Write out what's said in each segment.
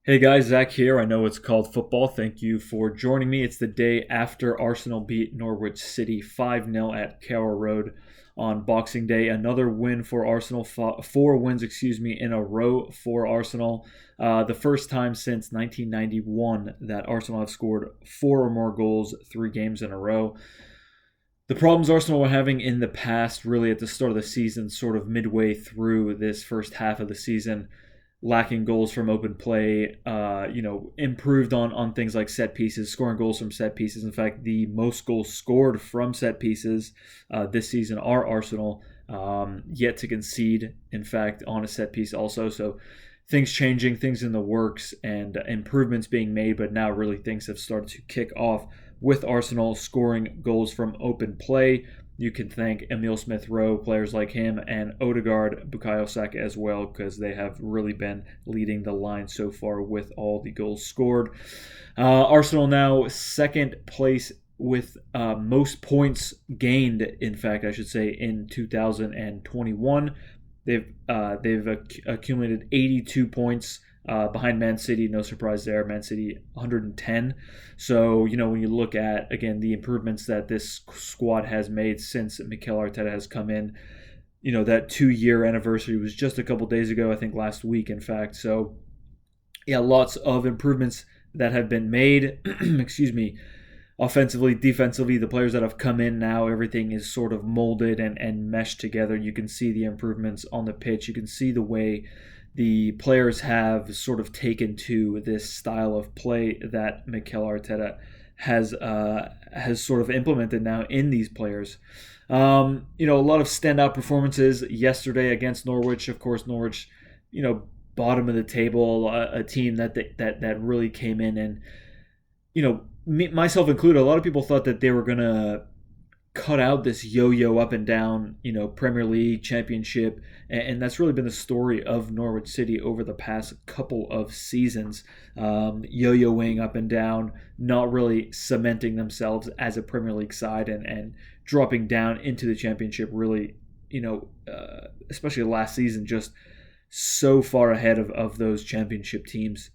Hey guys, Zach here. I know it's called football. Thank you for joining me. It's the day after Arsenal beat Norwich City 5-0 at Carroll Road on Boxing Day. Another win for Arsenal, four wins, in a row for Arsenal. The first time since 1991 that Arsenal have scored four or more goals 3 games in a row. The problems Arsenal were having in the past, really at the start of the season, sort of midway through this first half of the season, lacking goals from open play, improved on things like set pieces, scoring goals from set pieces. In fact, the most goals scored from set pieces this season are Arsenal, yet to concede, in fact, on a set piece also. So things changing, things in the works, and improvements being made, but now really things have started to kick off with Arsenal scoring goals from open play. You can thank Emile Smith-Rowe, players like him, and Odegaard, Bukayo Saka as well, because they have really been leading the line so far with all the goals scored. Arsenal now second place with most points gained, in fact, I should say, in 2021. They've accumulated 82 points behind Man City. No surprise there. Man City 110. So, when you look at, again, the improvements that this squad has made since Mikel Arteta has come in, that 2-year anniversary was just a couple days ago, I think last week, in fact. So, yeah, lots of improvements that have been made. Excuse me. Offensively, defensively, the players that have come in now, everything is sort of molded and meshed together. You can see the improvements on the pitch. You can see the way the players have sort of taken to this style of play that Mikel Arteta has sort of implemented now in these players. A lot of standout performances yesterday against Norwich. Of course, Norwich, bottom of the table, a team that really came in and, myself included, a lot of people thought that they were going to cut out this yo-yo up and down, Premier League, Championship, and that's really been the story of Norwich City over the past couple of seasons, yo-yoing up and down, not really cementing themselves as a Premier League side and dropping down into the Championship really, especially last season, just so far ahead of those Championship teams.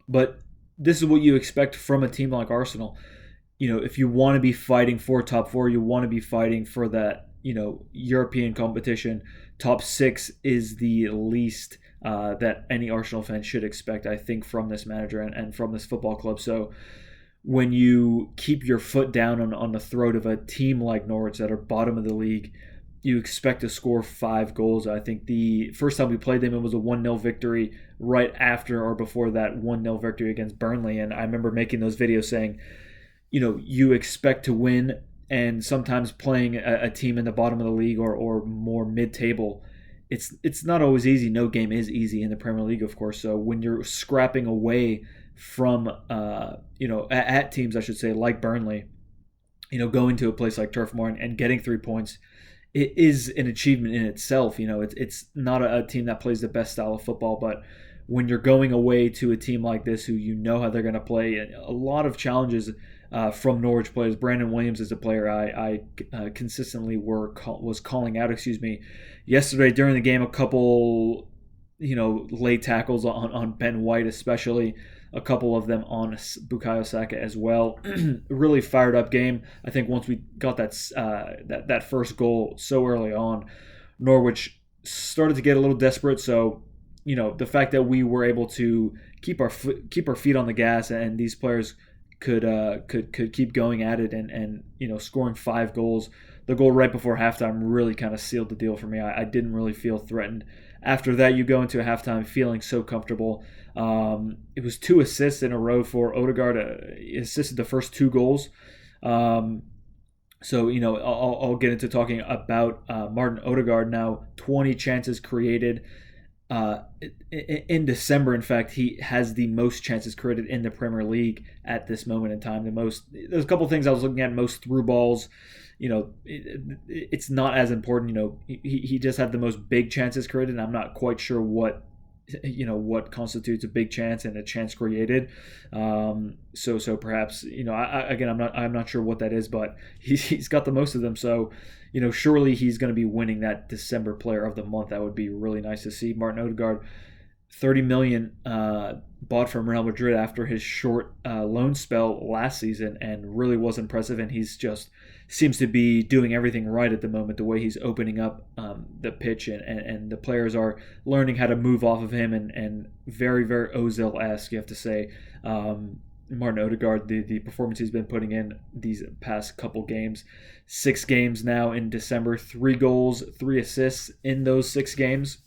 But this is what you expect from a team like Arsenal. If you want to be fighting for top four, you want to be fighting for that, European competition. Top six is the least that any Arsenal fan should expect, I think, from this manager and from this football club. So when you keep your foot down on the throat of a team like Norwich that are bottom of the league, you expect to score 5 goals. I think the first time we played them, it was a 1-0 victory right after or before that 1-0 victory against Burnley. And I remember making those videos saying, you expect to win, and sometimes playing a team in the bottom of the league or more mid-table, it's not always easy. No game is easy in the Premier League, of course. So when you're scrapping away from, at teams, I should say, like Burnley, going to a place like Turf Moor and getting 3 points, it is an achievement in itself. It's not a team that plays the best style of football, but when you're going away to a team like this who how they're going to play, a lot of challenges from Norwich players. Brandon Williams is a player I consistently was calling out. Yesterday during the game, a couple late tackles on Ben White, especially a couple of them on Bukayo Saka as well. Really fired up game. I think once we got that first goal so early on, Norwich started to get a little desperate. So the fact that we were able to keep our feet on the gas and these players could keep going at it and scoring 5 goals. The goal right before halftime really kind of sealed the deal for me. I didn't really feel threatened. After that, you go into a halftime feeling so comfortable. It was 2 assists in a row for Odegaard. He assisted the first 2 goals. So, I'll get into talking about Martin Odegaard now. 20 chances created. In December, in fact, he has the most chances created in the Premier League at this moment in time. There's a couple of things I was looking at. Most through balls, it's not as important. He just had the most big chances created, and I'm not quite sure what constitutes a big chance and a chance created. So perhaps I'm not sure what that is, but he's got the most of them. So surely he's going to be winning that December Player of the Month. That would be really nice to see. Martin Odegaard 30 million bought from Real Madrid after his short loan spell last season, and really was impressive. And he's just seems to be doing everything right at the moment. The way he's opening up the pitch, and the players are learning how to move off of him, and very, very Ozil-esque, you have to say. Martin Odegaard, the performance he's been putting in these past couple games, 6 games now in December, 3 goals, 3 assists in those 6 games.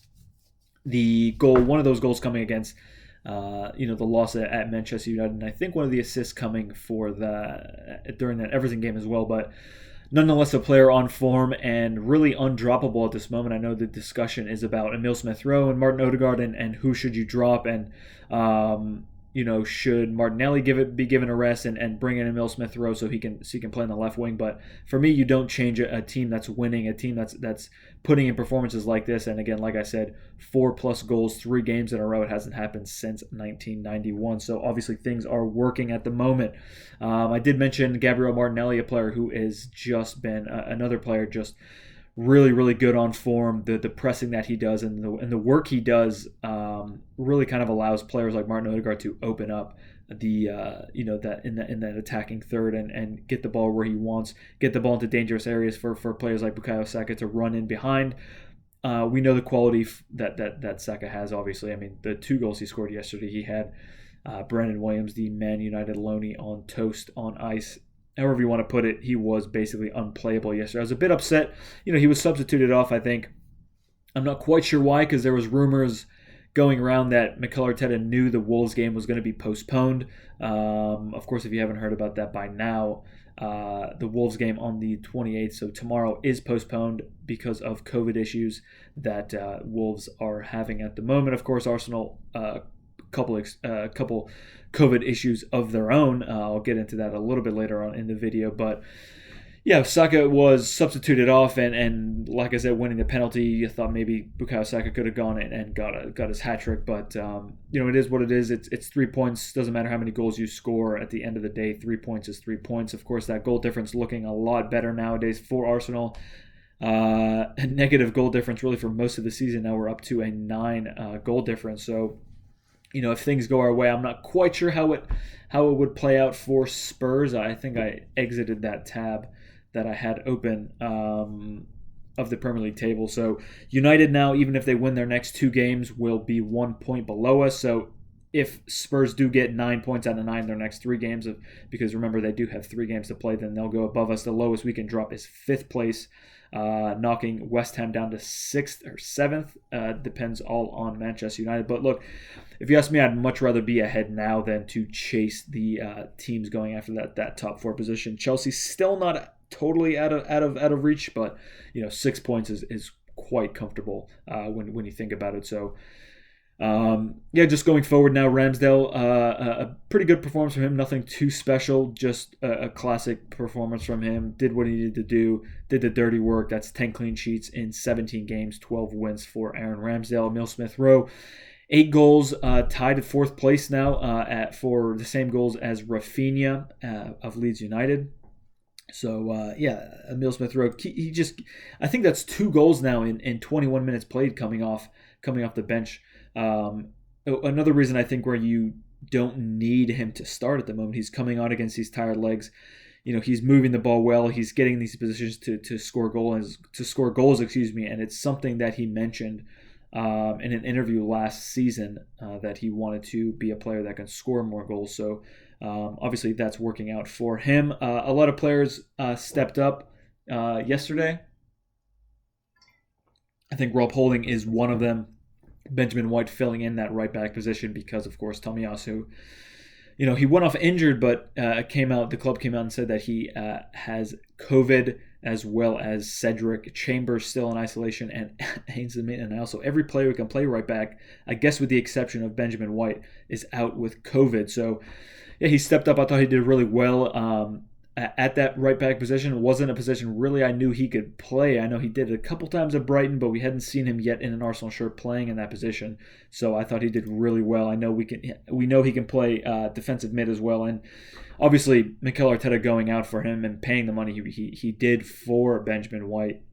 One of those goals coming against, the loss at Manchester United, and I think one of the assists coming during that Everton game as well. But nonetheless, a player on form and really undroppable at this moment. I know the discussion is about Emile Smith-Rowe and Martin Odegaard, and who should you drop, and should Martinelli be given a rest and bring in Emile Smith-Rowe so he can play in the left wing. But for me, you don't change a team that's winning, a team that's putting in performances like this. And again, like I said, 4+ goals, 3 games in a row. It hasn't happened since 1991. So obviously things are working at the moment. I did mention Gabrielle Martinelli, a player who has just been another player just really, really good on form. The pressing that he does and the work he does really kind of allows players like Martin Odegaard to open up that in that attacking third and get the ball where he wants, get the ball into dangerous areas for players like Bukayo Saka to run in behind. We know the quality that Saka has. Obviously, I mean, the 2 goals he scored yesterday, he had Brandon Williams, the Man United loanee, on toast on ice. However you want to put it, he was basically unplayable yesterday. I was a bit upset. He was substituted off, I think. I'm not quite sure why, because there was rumors going around that Mikel Arteta knew the Wolves game was going to be postponed. Of course, if you haven't heard about that by now, the Wolves game on the 28th, so tomorrow, is postponed because of COVID issues that Wolves are having at the moment. Of course, Arsenal couple COVID issues of their own. I'll get into that a little bit later on in the video, but yeah, Saka was substituted off, and like I said, winning the penalty. You thought maybe Bukayo Saka could have gone and got his hat trick, but it is what it is. It's 3 points. Doesn't matter how many goals you score. At the end of the day, 3 points is 3 points. Of course, that goal difference looking a lot better nowadays for Arsenal. A negative goal difference really for most of the season. Now we're up to a 9 goal difference. So, if things go our way, I'm not quite sure how it would play out for Spurs. I think I exited that tab that I had open of the Premier League table. So United now, even if they win their next 2 games, will be 1 point below us. So if Spurs do get 9 points out of 9 in their next 3 games, because remember they do have 3 games to play, then they'll go above us. The lowest we can drop is 5th place, knocking West Ham down to 6th or 7th. Depends all on Manchester United. But look, if you ask me, I'd much rather be ahead now than to chase the teams going after that top 4 position. Chelsea's still not totally out of reach, but 6 points is quite comfortable when you think about it. So just going forward now, Ramsdale, a pretty good performance from him. Nothing too special, just a classic performance from him. Did what he needed to do, did the dirty work. That's 10 clean sheets in 17 games, 12 wins for Aaron Ramsdale. Emile Smith-Rowe, 8 goals, tied at 4th place now for the same goals as Rafinha of Leeds United. So, Emile Smith-Rowe, I think that's 2 goals now in 21 minutes played coming off the bench. Another reason I think where you don't need him to start at the moment, he's coming on against these tired legs. He's moving the ball well. He's getting these positions to score goals, and it's something that he mentioned in an interview last season that he wanted to be a player that can score more goals. So obviously that's working out for him. A lot of players stepped up yesterday. I think Rob Holding is one of them. Benjamin White filling in that right back position because, of course, Tomiyasu, he went off injured, but the club came out and said that he has COVID, as well as Cedric Chambers still in isolation, and Ainsley Maitland-Niles. So every player who can play right back, I guess with the exception of Benjamin White, is out with COVID. So yeah, he stepped up. I thought he did really well at that right back position. It wasn't a position really I knew he could play. I know he did it a couple times at Brighton, but we hadn't seen him yet in an Arsenal shirt playing in that position. So I thought he did really well. I know we know he can play defensive mid as well, and obviously Mikel Arteta going out for him and paying the money he did for Benjamin White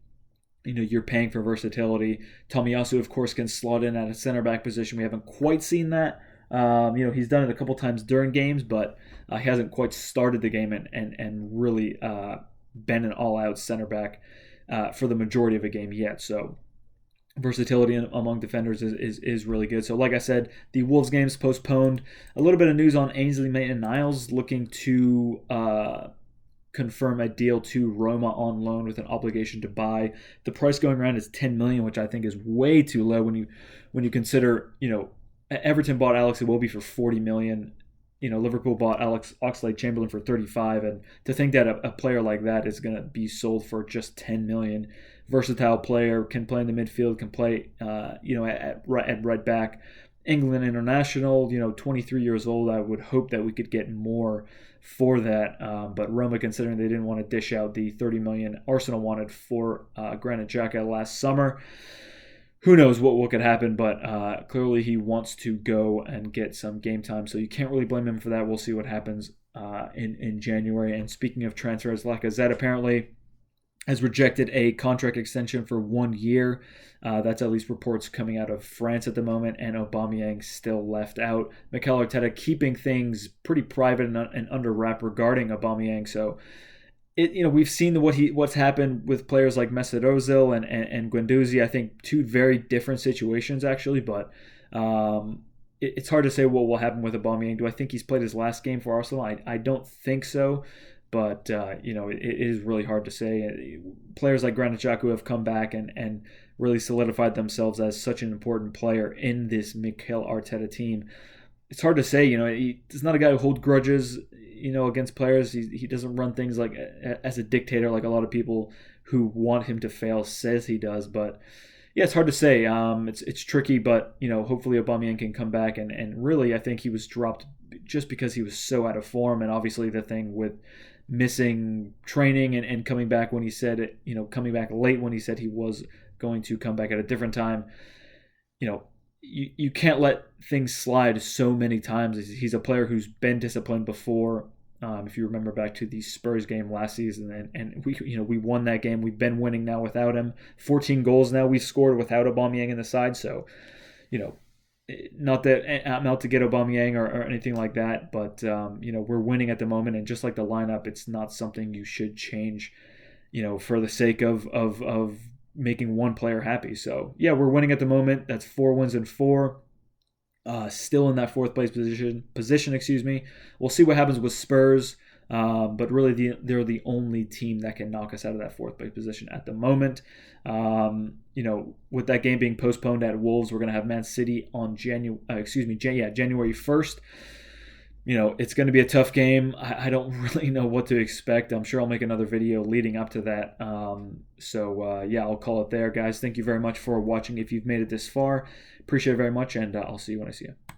you're paying for versatility. Tomiyasu, of course, can slot in at a center back position. We haven't quite seen that. He's done it a couple times during games, but he hasn't quite started the game and really been an all-out center back for the majority of a game yet. So versatility among defenders is really good. So like I said, the Wolves game's postponed. A little bit of news on Ainsley Maitland-Niles looking to confirm a deal to Roma on loan with an obligation to buy. The price going around is 10 million, which I think is way too low when you consider, Everton bought Alex Iwobi for 40 million. Liverpool bought Alex Oxlade-Chamberlain for 35, and to think that a player like that is going to be sold for just 10 million. Versatile player, can play in the midfield, can play, at right back. England international, 23 years old. I would hope that we could get more for that. But Roma, considering they didn't want to dish out the 30 million Arsenal wanted for Granit Xhaka last summer, who knows what could happen, but clearly he wants to go and get some game time, so you can't really blame him for that. We'll see what happens in January. And speaking of transfers, Lacazette apparently has rejected a contract extension for 1 year. That's at least reports coming out of France at the moment, and Aubameyang still left out. Mikel Arteta keeping things pretty private and under wrap regarding Aubameyang, so we've seen what's happened with players like Mesut Ozil and Guendouzi. I think two very different situations actually, but it's hard to say what will happen with Aubameyang. Do I think he's played his last game for Arsenal? I don't think so, but it is really hard to say. Players like Granit Xhaka have come back and really solidified themselves as such an important player in this Mikel Arteta team. It's hard to say. He's not a guy who holds grudges, against players. He doesn't run things like as a dictator like a lot of people who want him to fail says he does. But yeah, it's hard to say. It's tricky, but hopefully Aubameyang can come back. And really, I think he was dropped just because he was so out of form. And obviously the thing with missing training and coming back when he said it, coming back late when he said he was going to come back at a different time. You can't let things slide so many times. He's a player who's been disciplined before. If you remember back to the Spurs game last season, and we won that game. We've been winning now without him. 14 goals now we've scored without Aubameyang in the side. So, not that I'm out to get Aubameyang or anything like that, but we're winning at the moment, and just like the lineup, it's not something you should change, for the sake of making one player happy. So yeah, we're winning at the moment. That's 4 wins and 4. Still in that fourth place position. Excuse me. We'll see what happens with Spurs. But really, they're the only team that can knock us out of that fourth place position at the moment. With that game being postponed at Wolves, we're going to have Man City on January 1st. It's going to be a tough game. I don't really know what to expect. I'm sure I'll make another video leading up to that. I'll call it there, guys. Thank you very much for watching. If you've made it this far, appreciate it very much, and I'll see you when I see you.